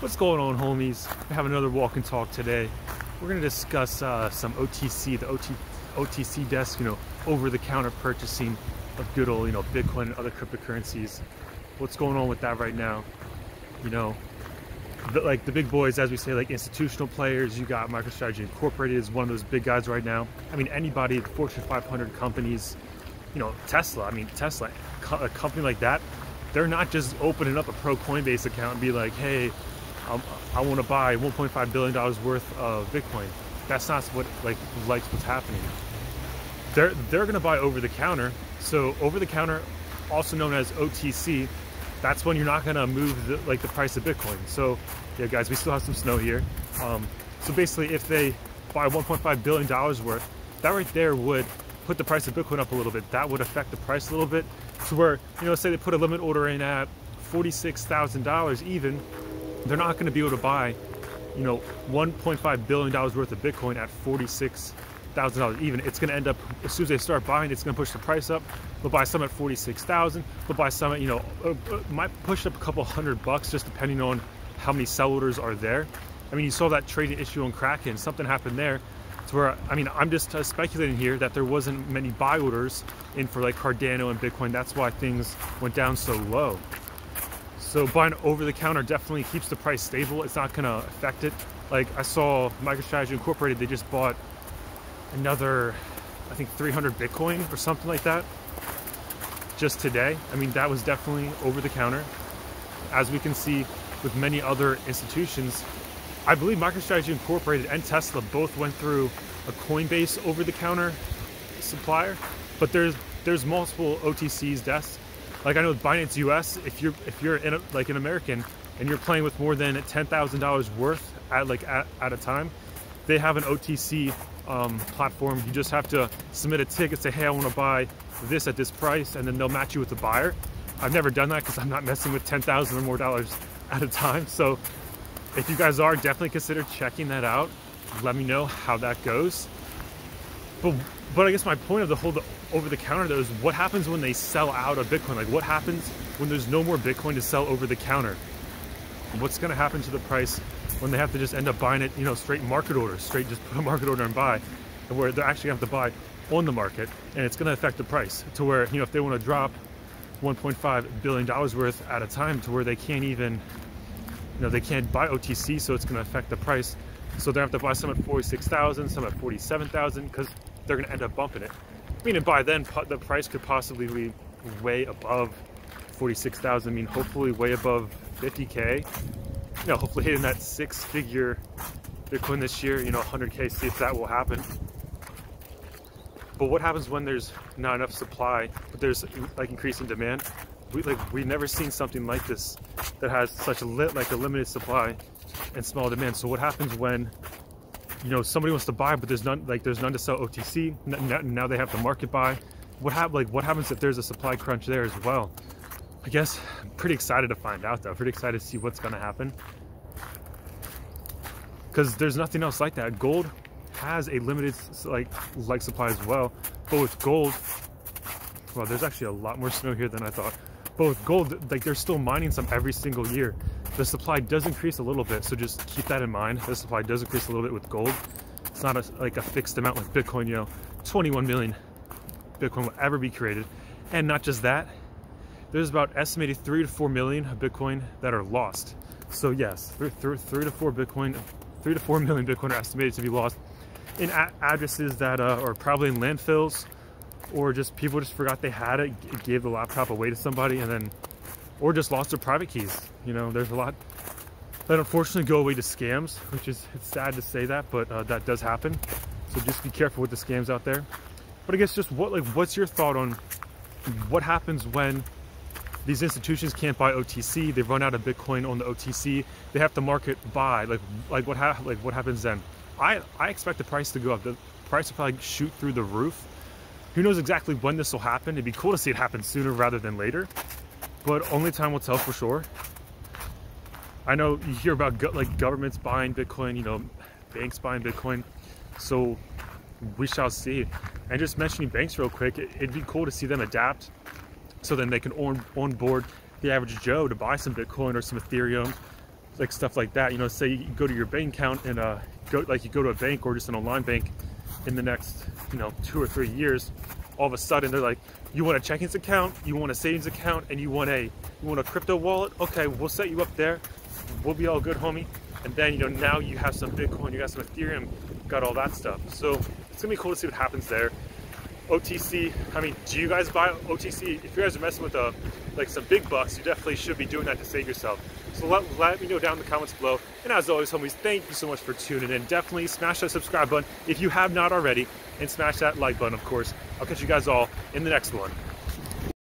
What's going on, homies? We have another walk and talk today. We're going to discuss some OTC, the OTC desk, over-the-counter purchasing of good old, Bitcoin and other cryptocurrencies. What's going on with that right now? Like the big boys, as we say, like institutional players. You got MicroStrategy Incorporated is one of those big guys right now. I mean, anybody, Fortune 500 companies, Tesla. I mean, Tesla, a company like that, they're not just opening up a pro Coinbase account and be like, hey, I want to buy $1.5 billion worth of Bitcoin. That's not what's happening. They're going to buy over the counter. So over the counter, also known as OTC, that's when you're not going to move the price of Bitcoin. So yeah, guys, we still have some snow here. So basically, if they buy $1.5 billion worth, that right there would put the price of Bitcoin up a little bit. That would affect the price a little bit to where, say they put a limit order in at $46,000 even, they're not going to be able to buy, $1.5 billion worth of Bitcoin at $46,000 even. It's going to end up, as soon as they start buying, it's going to push the price up. They'll buy some at $46,000. They'll buy some at, might push up a couple $100 just depending on how many sell orders are there. I mean, you saw that trading issue on Kraken. Something happened there. To where, I mean, I'm just speculating here that there wasn't many buy orders in for like Cardano and Bitcoin. That's why things went down so low. So buying over the counter definitely keeps the price stable. It's not going to affect it. Like I saw MicroStrategy Incorporated, they just bought another, I think 300 Bitcoin or something like that just today. I mean, that was definitely over the counter. As we can see with many other institutions, I believe MicroStrategy Incorporated and Tesla both went through a Coinbase over the counter supplier, but there's multiple OTCs desks. Like I know Binance US, if you're an American and you're playing with more than $10,000 worth at a time, they have an OTC platform. You just have to submit a ticket, say, hey, I want to buy this at this price, and then they'll match you with the buyer. I've never done that because I'm not messing with $10,000 or more dollars at a time. So if you guys are, definitely consider checking that out. Let me know how that goes. But I guess my point of the whole over-the-counter though is what happens when they sell out of Bitcoin? Like what happens when there's no more Bitcoin to sell over the counter? What's going to happen to the price when they have to just end up buying it, straight market orders, straight just put a market order and buy, and where they're actually going to have to buy on the market, and it's going to affect the price to where, if they want to drop $1.5 billion worth at a time to where they can't even, they can't buy OTC, so it's going to affect the price. So they have to buy some at $46,000, some at $47,000, because they're going to end up bumping it. I mean, and by then, the price could possibly be way above $46,000. I mean, hopefully way above 50K. Hopefully hitting that six-figure Bitcoin this year, 100K, see if that will happen. But what happens when there's not enough supply, but there's increasing demand? We've never seen something like this that has such a limited supply and small demand. So what happens when somebody wants to buy, but there's none to sell OTC? Now they have to market buy. What happens if there's a supply crunch there as well? I guess I'm pretty excited to find out though. Pretty excited to see what's going to happen, because there's nothing else like that. Gold has a limited supply as well, but with gold, well, there's actually a lot more snow here than I thought. But with gold, they're still mining some every single year. The supply does increase a little bit, so just keep that in mind. The supply does increase a little bit with gold. It's not a fixed amount like Bitcoin. 21 million Bitcoin will ever be created, and not just that. There's about estimated 3 to 4 million of Bitcoin that are lost. So yes, 3 to 4 million Bitcoin are estimated to be lost in addresses that are probably in landfills, or just people just forgot they had it, gave the laptop away to somebody, and then, or just lost their private keys. There's a lot that unfortunately go away to scams, which is, it's sad to say that, but that does happen. So just be careful with the scams out there. But I guess just what's your thought on what happens when these institutions can't buy OTC? They run out of Bitcoin on the OTC. They have to market buy. What happens then? I expect the price to go up. The price will probably shoot through the roof. Who knows exactly when this will happen? It'd be cool to see it happen sooner rather than later, but only time will tell for sure. I know you hear about governments buying Bitcoin, banks buying Bitcoin, so we shall see. And just mentioning banks real quick, it'd be cool to see them adapt so then they can onboard the average Joe to buy some Bitcoin or some Ethereum like stuff like that. You know, say you go to your bank account and you go to a bank or just an online bank in the next, you know, 2 or 3 years, all of a sudden they're like, you want a checking account, you want a savings account, and you want a crypto wallet? Okay, we'll set you up there. We'll be all good, homie. And then, you know, now you have some Bitcoin, you got some Ethereum, got all that stuff. So it's gonna be cool to see what happens there. OTC, I mean, do you guys buy OTC? If you guys are messing with like some big bucks, you definitely should be doing that to save yourself. So let me know down in the comments below. And as always, homies, thank you so much for tuning in. Definitely smash that subscribe button if you have not already, and smash that like button, of course. I'll catch you guys all in the next one.